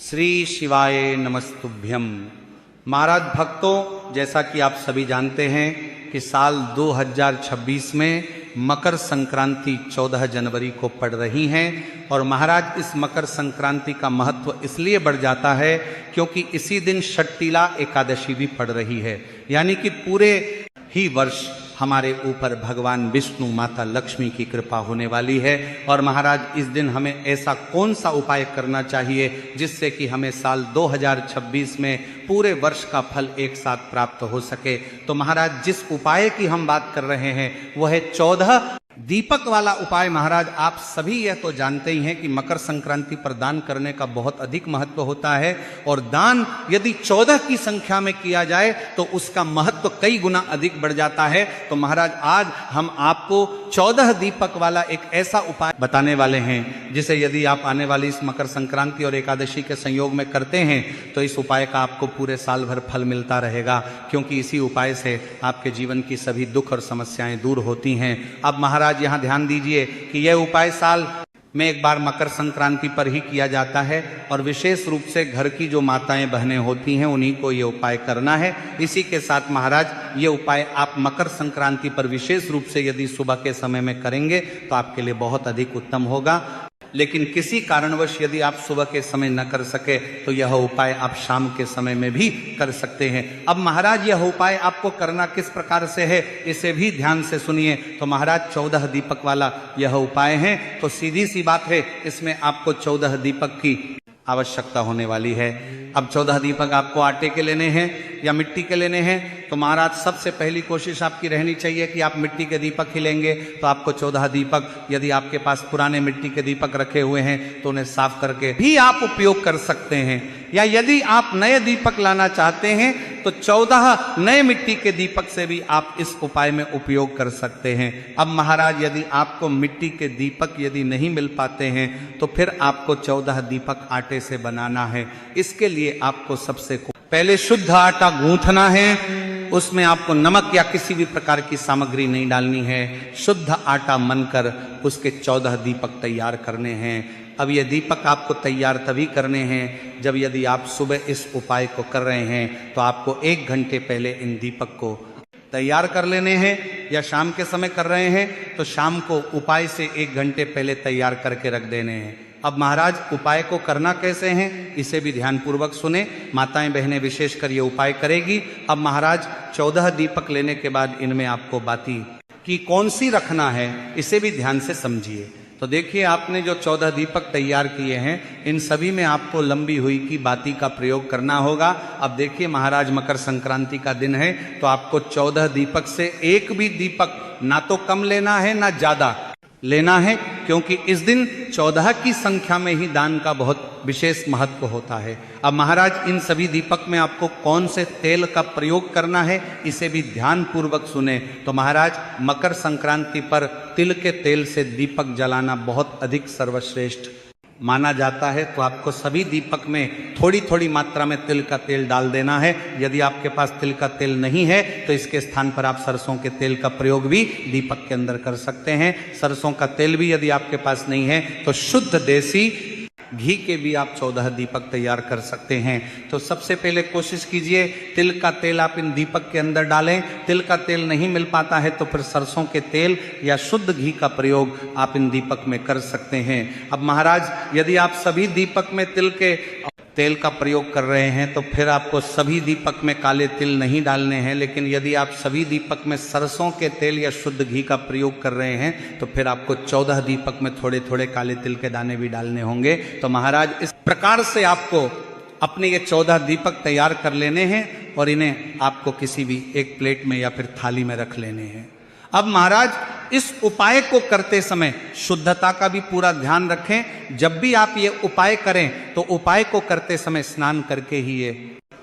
श्री शिवाय नमस्तुभ्यम। महाराज भक्तों, जैसा कि आप सभी जानते हैं कि साल 2026 में मकर संक्रांति 14 जनवरी को पड़ रही हैं और महाराज इस मकर संक्रांति का महत्व इसलिए बढ़ जाता है क्योंकि इसी दिन षट्टिला एकादशी भी पड़ रही है, यानी कि पूरे ही वर्ष हमारे ऊपर भगवान विष्णु माता लक्ष्मी की कृपा होने वाली है। और महाराज इस दिन हमें ऐसा कौन सा उपाय करना चाहिए जिससे कि हमें साल 2026 में पूरे वर्ष का फल एक साथ प्राप्त हो सके। तो महाराज जिस उपाय की हम बात कर रहे हैं वह है 14 दीपक वाला उपाय। महाराज आप सभी यह तो जानते ही हैं कि मकर संक्रांति पर दान करने का बहुत अधिक महत्व होता है और दान यदि 14 की संख्या में किया जाए तो उसका महत्व कई गुना अधिक बढ़ जाता है। तो महाराज आज हम आपको 14 दीपक वाला एक ऐसा उपाय बताने वाले हैं जिसे यदि आप आने वाली इस मकर संक्रांति और एकादशी के संयोग में करते हैं तो इस उपाय का आपको पूरे साल भर फल मिलता रहेगा, क्योंकि इसी उपाय से आपके जीवन की सभी दुख और समस्याएं दूर होती हैं। अब महाराज यहाँ ध्यान दीजिए कि यह उपाय साल में एक बार मकर संक्रांति पर ही किया जाता है और विशेष रूप से घर की जो माताएं बहनें होती हैं उन्हीं को ये उपाय करना है। इसी के साथ महाराज ये उपाय आप मकर संक्रांति पर विशेष रूप से यदि सुबह के समय में करेंगे तो आपके लिए बहुत अधिक उत्तम होगा, लेकिन किसी कारणवश यदि आप सुबह के समय न कर सके तो यह उपाय आप शाम के समय में भी कर सकते हैं। अब महाराज यह उपाय आपको करना किस प्रकार से है इसे भी ध्यान से सुनिए। तो महाराज 14 दीपक वाला यह उपाय है, तो सीधी सी बात है इसमें आपको 14 दीपक की आवश्यकता होने वाली है। अब 14 दीपक आपको आटे के लेने हैं या मिट्टी के लेने हैं, तो महाराज सबसे पहली कोशिश आपकी रहनी चाहिए कि आप मिट्टी के दीपक ही लेंगे। तो आपको 14 दीपक, यदि आपके पास पुराने मिट्टी के दीपक रखे हुए हैं तो उन्हें साफ करके भी आप उपयोग कर सकते हैं, या यदि आप नए दीपक लाना चाहते हैं तो 14 नए मिट्टी के दीपक से भी आप इस उपाय में उपयोग कर सकते हैं। अब महाराज यदि आपको मिट्टी के दीपक यदि नहीं मिल पाते हैं तो फिर आपको 14 दीपक आटे से बनाना है। इसके लिए आपको सबसे पहले शुद्ध आटा गूंथना है, उसमें आपको नमक या किसी भी प्रकार की सामग्री नहीं डालनी है। शुद्ध आटा मनकर उसके 14 दीपक तैयार करने हैं। अब ये दीपक आपको तैयार तभी करने हैं जब यदि आप सुबह इस उपाय को कर रहे हैं तो आपको 1 घंटे पहले इन दीपक को तैयार कर लेने हैं, या शाम के समय कर रहे हैं तो शाम को उपाय से 1 घंटे पहले तैयार करके रख देने हैं। अब महाराज उपाय को करना कैसे हैं इसे भी ध्यानपूर्वक सुने, माताएं बहनें विशेषकर ये उपाय करेगी। अब महाराज 14 दीपक लेने के बाद इनमें आपको बाती की कौन सी रखना है इसे भी ध्यान से समझिए। तो देखिए आपने जो 14 दीपक तैयार किए हैं इन सभी में आपको लंबी हुई की बाती का प्रयोग करना होगा। अब देखिए महाराज मकर संक्रांति का दिन है तो आपको 14 दीपक से एक भी दीपक ना तो कम लेना है ना ज्यादा लेना है, क्योंकि इस दिन 14 की संख्या में ही दान का बहुत विशेष महत्व होता है। अब महाराज इन सभी दीपक में आपको कौन से तेल का प्रयोग करना है इसे भी ध्यान पूर्वक सुने। तो महाराज मकर संक्रांति पर तिल के तेल से दीपक जलाना बहुत अधिक सर्वश्रेष्ठ माना जाता है, तो आपको सभी दीपक में थोड़ी थोड़ी मात्रा में तिल का तेल डाल देना है। यदि आपके पास तिल का तेल नहीं है तो इसके स्थान पर आप सरसों के तेल का प्रयोग भी दीपक के अंदर कर सकते हैं। सरसों का तेल भी यदि आपके पास नहीं है तो शुद्ध देसी घी के भी आप 14 दीपक तैयार कर सकते हैं। तो सबसे पहले कोशिश कीजिए तिल का तेल आप इन दीपक के अंदर डालें। तिल का तेल नहीं मिल पाता है तो फिर सरसों के तेल या शुद्ध घी का प्रयोग आप इन दीपक में कर सकते हैं। अब महाराज यदि आप सभी दीपक में तिल के तेल का प्रयोग कर रहे हैं तो फिर आपको सभी दीपक में काले तिल नहीं डालने हैं, लेकिन यदि आप सभी दीपक में सरसों के तेल या शुद्ध घी का प्रयोग कर रहे हैं तो फिर आपको 14 दीपक में थोड़े थोड़े काले तिल के दाने भी डालने होंगे। तो महाराज इस प्रकार से आपको अपने ये 14 दीपक तैयार कर लेने हैं और इन्हें आपको किसी भी एक प्लेट में या फिर थाली में रख लेने हैं। अब महाराज इस उपाय को करते समय शुद्धता का भी पूरा ध्यान रखें। जब भी आप ये उपाय करें तो उपाय को करते समय स्नान करके ही ये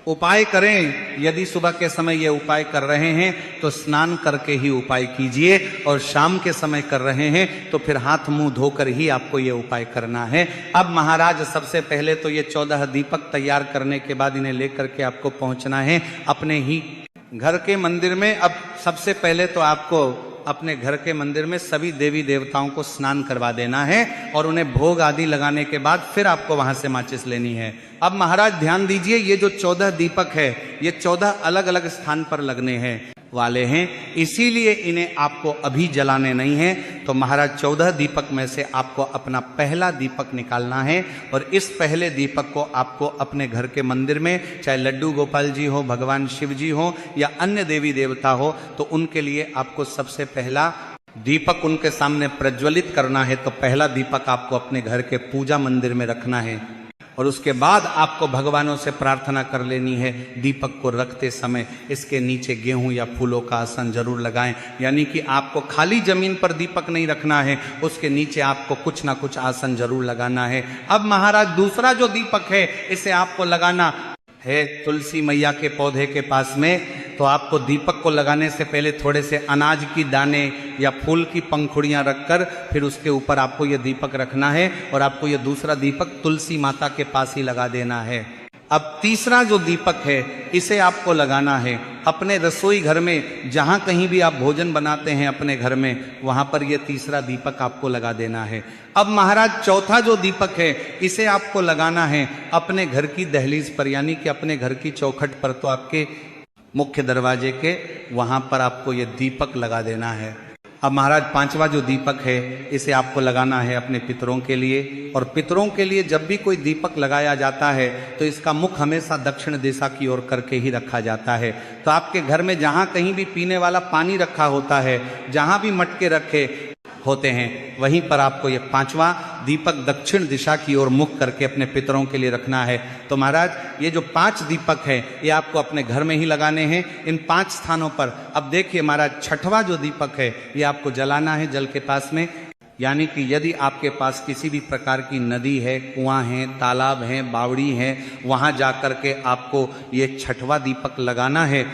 उपाय करें। यदि सुबह के समय ये उपाय कर रहे हैं तो स्नान करके ही उपाय कीजिए, और शाम के समय कर रहे हैं तो फिर हाथ मुंह धोकर ही आपको ये उपाय करना है। अब महाराज सबसे पहले तो ये 14 दीपक तैयार करने के बाद इन्हें लेकर के आपको पहुंचना है अपने ही घर के मंदिर में। अब सबसे पहले तो आपको अपने घर के मंदिर में सभी देवी देवताओं को स्नान करवा देना है और उन्हें भोग आदि लगाने के बाद फिर आपको वहां से माचिस लेनी है। अब महाराज ध्यान दीजिए, ये जो 14 दीपक है ये 14 अलग अलग स्थान पर लगने हैं वाले हैं, इसीलिए इन्हें आपको अभी जलाने नहीं है। तो महाराज 14 दीपक में से आपको अपना पहला दीपक निकालना है और इस पहले दीपक को आपको अपने घर के मंदिर में, चाहे लड्डू गोपाल जी हो, भगवान शिव जी हो या अन्य देवी देवता हो, तो उनके लिए आपको सबसे पहला दीपक उनके सामने प्रज्वलित करना है। तो पहला दीपक आपको अपने घर के पूजा मंदिर में रखना है और उसके बाद आपको भगवानों से प्रार्थना कर लेनी है। दीपक को रखते समय इसके नीचे गेहूं या फूलों का आसन जरूर लगाएं, यानी कि आपको खाली जमीन पर दीपक नहीं रखना है, उसके नीचे आपको कुछ ना कुछ आसन जरूर लगाना है। अब महाराज दूसरा जो दीपक है इसे आपको लगाना है तुलसी मैया के पौधे के पास में। तो आपको दीपक को लगाने से पहले थोड़े से अनाज की दाने या फूल की पंखुड़ियां रखकर फिर उसके ऊपर आपको यह दीपक रखना है और आपको यह दूसरा दीपक तुलसी माता के पास ही लगा देना है। अब तीसरा जो दीपक है इसे आपको लगाना है अपने रसोई घर में, जहां कहीं भी आप भोजन बनाते हैं अपने घर में, वहां पर यह तीसरा दीपक आपको लगा देना है। अब महाराज चौथा जो दीपक है इसे आपको लगाना है अपने घर की दहलीज पर, यानी कि अपने घर की चौखट पर। तो आपके मुख्य दरवाजे के वहां पर आपको यह दीपक लगा देना है। अब महाराज पांचवा जो दीपक है इसे आपको लगाना है अपने पितरों के लिए, और पितरों के लिए जब भी कोई दीपक लगाया जाता है तो इसका मुख हमेशा दक्षिण दिशा की ओर करके ही रखा जाता है। तो आपके घर में जहां कहीं भी पीने वाला पानी रखा होता है, जहां भी मटके रखे होते हैं, वहीं पर आपको यह पांचवा दीपक दक्षिण दिशा की ओर मुख करके अपने पितरों के लिए रखना है। तो महाराज ये जो 5 दीपक है ये आपको अपने घर में ही लगाने हैं इन 5 स्थानों पर। अब देखिए महाराज छठवां जो दीपक है ये आपको जलाना है जल के पास में, यानी कि यदि आपके पास किसी भी प्रकार की नदी है, कुआं है, तालाब है, बावड़ी है, वहां जाकर के आपको ये छठवां दीपक लगाना है।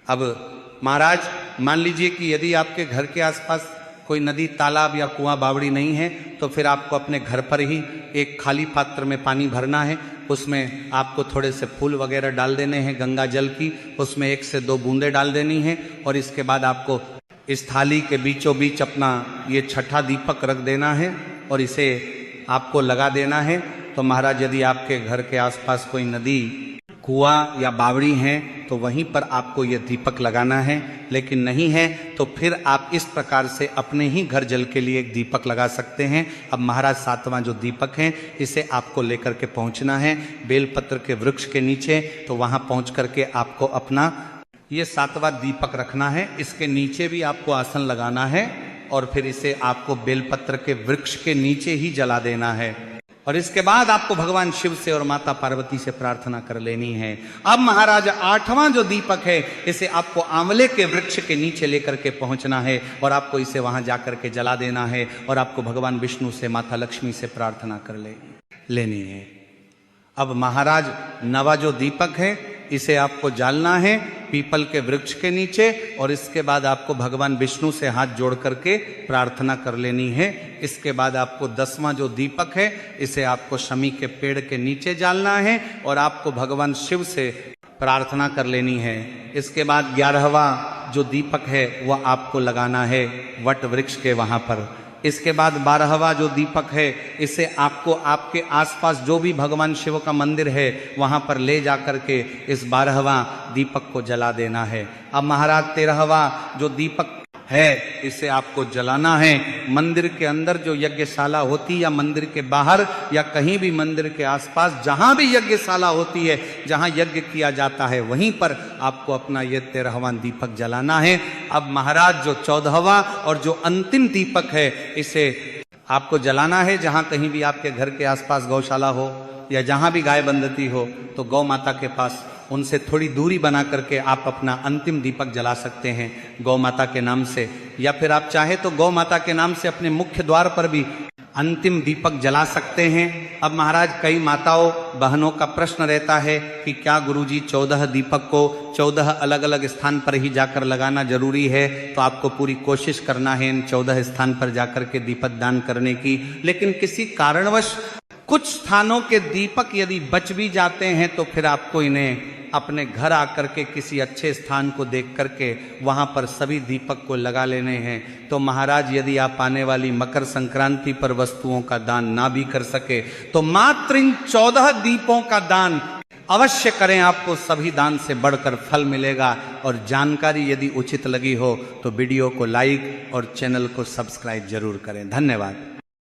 अब महाराज मान लीजिए कि यदि आपके घर के आसपास कोई नदी, तालाब या कुआं, बावड़ी नहीं है तो फिर आपको अपने घर पर ही एक खाली पात्र में पानी भरना है, उसमें आपको थोड़े से फूल वगैरह डाल देने हैं गंगा जल की, उसमें 1 से 2 बूंदें डाल देनी है और इसके बाद आपको इस थाली के बीचों बीच अपना ये छठा दीपक रख देना है और इसे आपको लगा देना है। तो महाराज यदि आपके घर के आसपास कोई नदी, कुआं या बावड़ी है तो वहीं पर आपको यह दीपक लगाना है, लेकिन नहीं है तो फिर आप इस प्रकार से अपने ही घर जल के लिए एक दीपक लगा सकते हैं। अब महाराज 7वां जो दीपक है इसे आपको लेकर के पहुंचना है बेलपत्र के वृक्ष के नीचे। तो वहां पहुंच करके आपको अपना ये 7वां दीपक रखना है, इसके नीचे भी आपको आसन लगाना है और फिर इसे आपको बेलपत्र के वृक्ष के नीचे ही जला देना है और इसके बाद आपको भगवान शिव से और माता पार्वती से प्रार्थना कर लेनी है। अब महाराज 8वां जो दीपक है इसे आपको आंवले के वृक्ष के नीचे लेकर के पहुंचना है और आपको इसे वहां जाकर के जला देना है और आपको भगवान विष्णु से, माता लक्ष्मी से प्रार्थना कर लेनी है। अब महाराज 9वां जो दीपक है इसे आपको जालना है पीपल के वृक्ष के नीचे और इसके बाद आपको भगवान विष्णु से हाथ जोड़ करके प्रार्थना कर लेनी है। इसके बाद आपको 10वां जो दीपक है इसे आपको शमी के पेड़ के नीचे जालना है और आपको भगवान शिव से प्रार्थना कर लेनी है। इसके बाद 11वां जो दीपक है वह आपको लगाना है वट वृक्ष के वहां पर। इसके बाद 12वां जो दीपक है इसे आपको आपके आसपास जो भी भगवान शिव का मंदिर है वहां पर ले जाकर के इस 12वां दीपक को जला देना है। अब महाराज 13वां जो दीपक है इसे आपको जलाना है मंदिर के अंदर जो यज्ञशाला होती या मंदिर के बाहर या कहीं भी मंदिर के आसपास जहां भी यज्ञशाला होती है, जहां यज्ञ किया जाता है, वहीं पर आपको अपना ये 13वां दीपक जलाना है। अब महाराज जो 14वां और जो अंतिम दीपक है इसे आपको जलाना है जहां कहीं भी आपके घर के आसपास गौशाला हो या जहां भी गाय बंधती हो तो गौ माता के पास उनसे थोड़ी दूरी बना करके आप अपना अंतिम दीपक जला सकते हैं गौ माता के नाम से, या फिर आप चाहे तो गौ माता के नाम से अपने मुख्य द्वार पर भी अंतिम दीपक जला सकते हैं। अब महाराज कई माताओं बहनों का प्रश्न रहता है कि क्या गुरुजी 14 दीपक को 14 अलग अलग स्थान पर ही जाकर लगाना जरूरी है? तो आपको पूरी कोशिश करना है इन 14 स्थान पर जाकर के दीपक दान करने की, लेकिन किसी कारणवश कुछ स्थानों के दीपक यदि बच भी जाते हैं तो फिर आपको इन्हें अपने घर आकर के किसी अच्छे स्थान को देख करके वहाँ पर सभी दीपक को लगा लेने हैं। तो महाराज यदि आप आने वाली मकर संक्रांति पर वस्तुओं का दान ना भी कर सके तो मात्र इन 14 दीपों का दान अवश्य करें, आपको सभी दान से बढ़कर फल मिलेगा। और जानकारी यदि उचित लगी हो तो वीडियो को लाइक और चैनल को सब्सक्राइब जरूर करें। धन्यवाद।